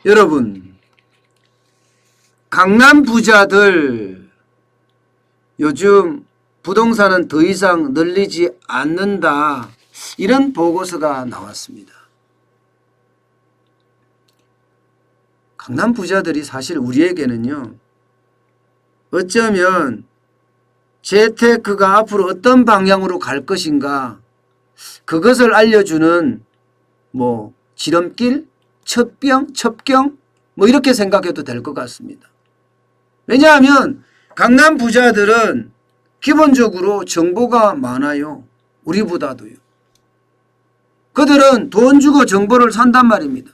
여러분, 강남 부자들 요즘 부동산은 더 이상 늘리지 않는다, 이런 보고서가 나왔습니다. 강남 부자들이 사실 우리에게는요, 어쩌면 재테크가 앞으로 어떤 방향으로 갈 것인가, 그것을 알려주는 지름길, 첩경 이렇게 생각해도 될 것 같습니다. 왜냐하면 강남 부자들은 기본적으로 정보가 많아요. 우리보다도요. 그들은 돈 주고 정보를 산단 말입니다.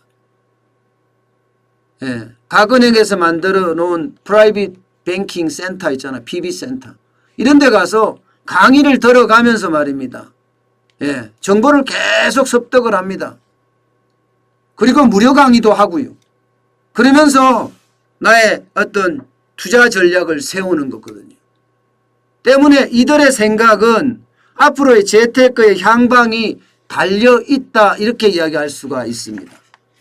예, 각 은행에서 만들어 놓은 프라이빗 뱅킹 센터 있잖아, PB 센터. 이런 데 가서 강의를 들어가면서 말입니다. 예, 정보를 계속 습득을 합니다. 그리고 무료 강의도 하고요. 그러면서 나의 어떤 투자 전략을 세우는 거거든요. 때문에 이들의 생각은 앞으로의 재테크의 향방이 달려있다, 이렇게 이야기할 수가 있습니다.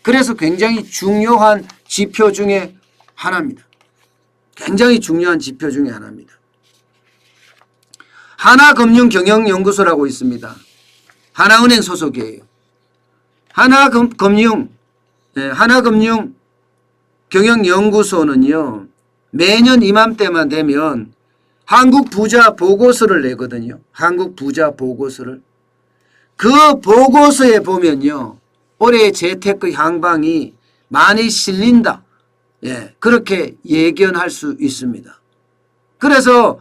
그래서 굉장히 중요한 지표 중에 하나입니다. 굉장히 중요한 지표 중에 하나입니다. 하나금융경영연구소라고 있습니다. 하나은행 소속이에요. 하나금융경영연구소는요, 매년 이맘때만 되면 한국 부자 보고서를 내거든요. 한국 부자 보고서를. 그 보고서에 보면요, 올해 재테크 향방이 많이 실린다, 예, 그렇게 예견할 수 있습니다. 그래서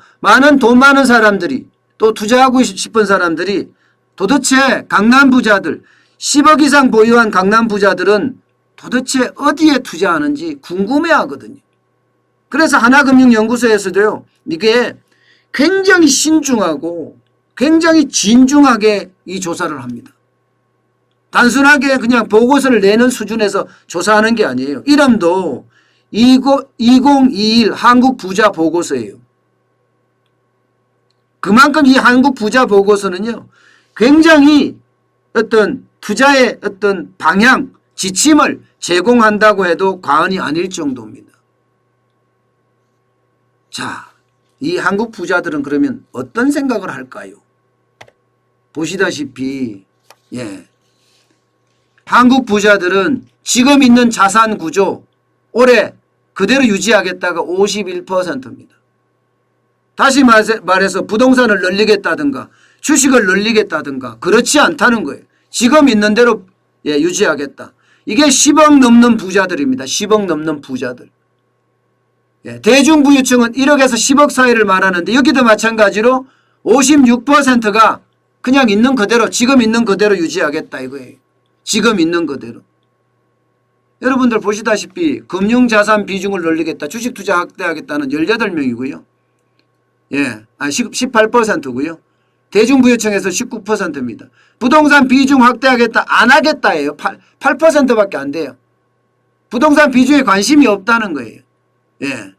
돈 많은 사람들이, 또 투자하고 싶은 사람들이 도대체 강남 부자들, 10억 이상 보유한 강남 부자들은 도대체 어디에 투자하는지 궁금해 하거든요. 그래서 하나금융연구소에서도요, 이게 굉장히 신중하고 굉장히 진중하게 이 조사를 합니다. 단순하게 그냥 보고서를 내는 수준에서 조사하는 게 아니에요. 이름도 2021 한국 부자 보고서예요. 그만큼 이 한국 부자 보고서는요, 굉장히 어떤 투자의 어떤 방향, 지침을 제공한다고 해도 과언이 아닐 정도입니다. 자, 이 한국 부자들은 그러면 어떤 생각을 할까요? 보시다시피, 예, 한국 부자들은 지금 있는 자산 구조 올해 그대로 유지하겠다가 51%입니다. 다시 말해서 부동산을 늘리겠다든가 주식을 늘리겠다든가 그렇지 않다는 거예요. 지금 있는 대로, 예, 유지하겠다. 이게 10억 넘는 부자들입니다. 10억 넘는 부자들. 예, 대중부유층은 1억에서 10억 사이를 말하는데 여기도 마찬가지로 56%가 그냥 있는 그대로, 지금 있는 그대로 유지하겠다 이거예요. 지금 있는 그대로. 여러분들 보시다시피 금융자산 비중을 늘리겠다, 주식 투자 확대하겠다는 18명이고요. 예, 18%고요. 대중부유층에서 19%입니다. 부동산 비중 확대하겠다, 안 하겠다예요. 8%밖에 안 돼요. 부동산 비중에 관심이 없다는 거예요. 예.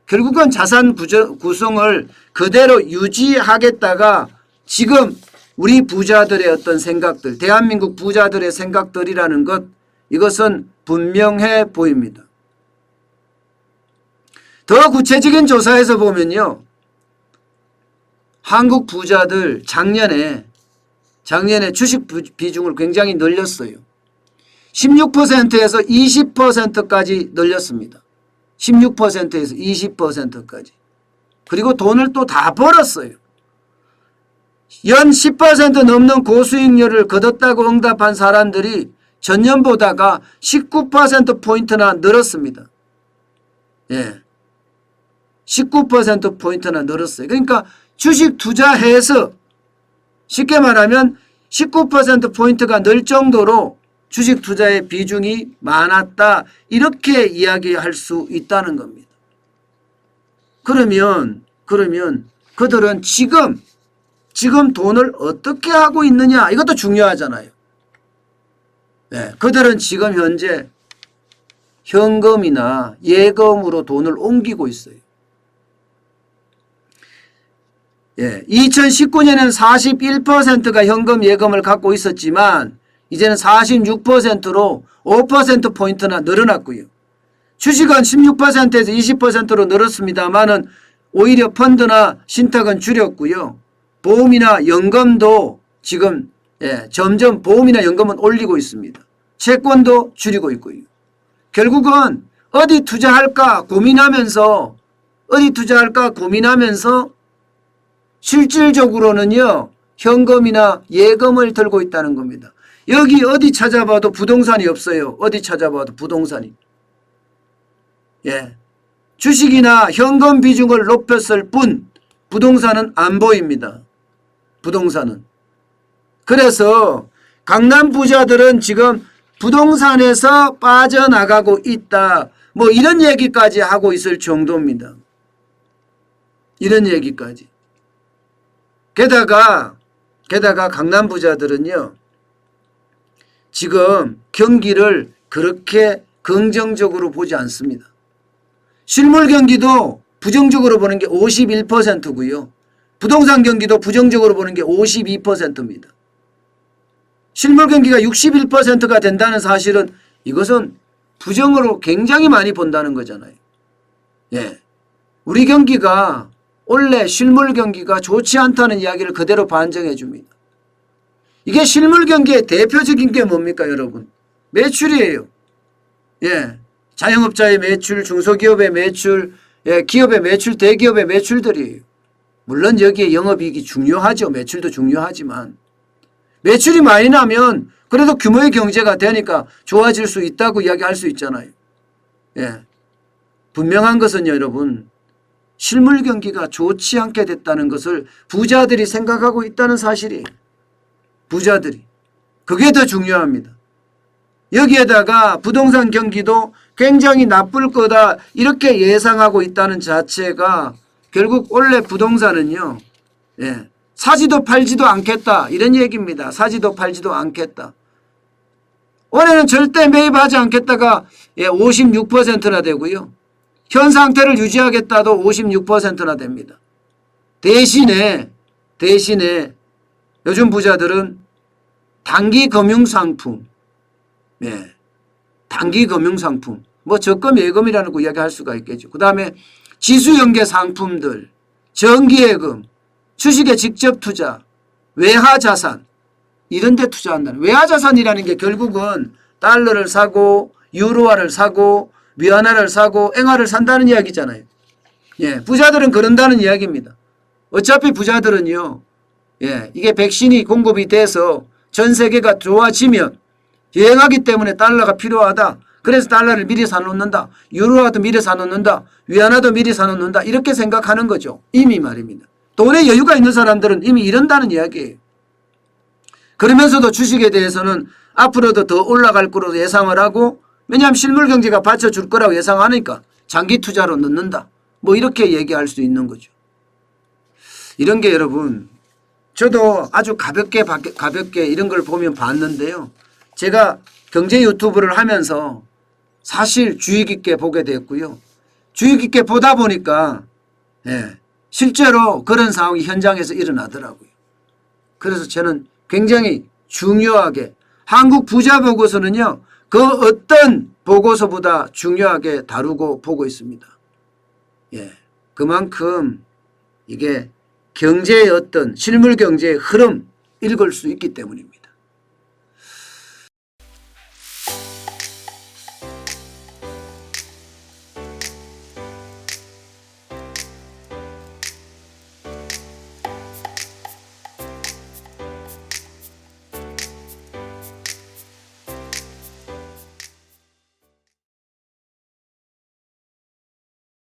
결국은 자산 구성을 그대로 유지하겠다가 지금 우리 부자들의 어떤 생각들, 대한민국 부자들의 생각들이라는 것, 이것은 분명해 보입니다. 더 구체적인 조사에서 보면요, 한국 부자들 작년에 주식 비중을 굉장히 늘렸어요. 16%에서 20%까지 늘렸습니다. 16%에서 20%까지. 그리고 돈을 또 다 벌었어요. 연 10% 넘는 고수익률을 거뒀다고 응답한 사람들이 전년보다가 19%포인트나 늘었습니다. 예. 19%포인트나 늘었어요. 그러니까 주식 투자해서 쉽게 말하면 19%포인트가 늘 정도로 주식 투자의 비중이 많았다, 이렇게 이야기할 수 있다는 겁니다. 그러면 그들은 지금 돈을 어떻게 하고 있느냐, 이것도 중요하잖아요. 네, 그들은 지금 현재 현금이나 예금으로 돈을 옮기고 있어요. 예, 2019년에는 41%가 현금 예금을 갖고 있었지만 이제는 46%로 5%포인트나 늘어났고요. 주식은 16%에서 20%로 늘었습니다만은 오히려 펀드나 신탁은 줄였고요. 보험이나 연금도 지금 점점 보험이나 연금은 올리고 있습니다. 채권도 줄이고 있고요. 결국은 어디 투자할까 고민하면서 실질적으로는요. 현금이나 예금을 들고 있다는 겁니다. 여기 어디 찾아봐도 부동산이 없어요. 어디 찾아봐도 부동산이. 주식이나 현금 비중을 높였을 뿐 부동산은 안 보입니다. 부동산은. 그래서 강남 부자들은 지금 부동산에서 빠져나가고 있다. 뭐 이런 얘기까지 하고 있을 정도입니다. 이런 얘기까지. 게다가 강남 부자들은요. 지금 경기를 그렇게 긍정적으로 보지 않습니다. 실물 경기도 부정적으로 보는 게 51%고요. 부동산 경기도 부정적으로 보는 게 52%입니다. 실물 경기가 61%가 된다는 사실은 이것은 부정으로 굉장히 많이 본다는 거잖아요. 우리 경기가 원래 실물 경기가 좋지 않다는 이야기를 그대로 반증해 줍니다. 이게 실물 경기의 대표적인 게 뭡니까, 여러분? 매출이에요. 자영업자의 매출, 중소기업의 매출, 기업의 매출, 대기업의 매출들이에요. 물론 여기에 영업이익이 중요하죠. 매출도 중요하지만 매출이 많이 나면 그래도 규모의 경제가 되니까 좋아질 수 있다고 이야기할 수 있잖아요. 분명한 것은 여러분 실물 경기가 좋지 않게 됐다는 것을 부자들이 생각하고 있다는 사실이에요. 부자들이. 그게 더 중요합니다. 여기에다가 부동산 경기도 굉장히 나쁠 거다 이렇게 예상하고 있다는 자체가 결국 원래 부동산은요. 사지도 팔지도 않겠다 이런 얘기입니다. 사지도 팔지도 않겠다. 올해는 절대 매입하지 않겠다가 56%나 되고요. 현 상태를 유지하겠다도 56%나 됩니다. 대신에 요즘 부자들은 단기 금융상품, 단기 금융상품, 뭐 적금 예금이라는 거 이야기할 수가 있겠죠. 그 다음에 지수연계 상품들, 정기예금, 주식에 직접 투자, 외화자산 이런 데 투자한다는. 외화자산이라는 게 결국은 달러를 사고 유로화를 사고 위안화를 사고 엔화를 산다는 이야기잖아요. 부자들은 그런다는 이야기입니다. 어차피 부자들은요. 이게 백신이 공급이 돼서 전 세계가 좋아지면 여행하기 때문에 달러가 필요하다. 그래서 달러를 미리 사놓는다. 유로화도 미리 사놓는다. 위안화도 미리 사놓는다. 이렇게 생각하는 거죠. 이미 말입니다. 돈에 여유가 있는 사람들은 이미 이런다는 이야기예요. 그러면서도 주식에 대해서는 앞으로도 더 올라갈 거로 예상을 하고 왜냐하면 실물 경제가 받쳐줄 거라고 예상하니까 장기 투자로 넣는다. 뭐 이렇게 얘기할 수 있는 거죠. 이런 게 여러분 저도 아주 가볍게 이런 걸 보면 봤는데요. 제가 경제 유튜브를 하면서 사실 주의 깊게 보게 됐고요. 주의 깊게 보다 보니까 실제로 그런 상황이 현장에서 일어나더라고요. 그래서 저는 굉장히 중요하게 한국 부자 보고서는요. 그 어떤 보고서보다 중요하게 다루고 보고 있습니다. 그만큼 이게 경제의 어떤 실물 경제의 흐름 읽을 수 있기 때문입니다.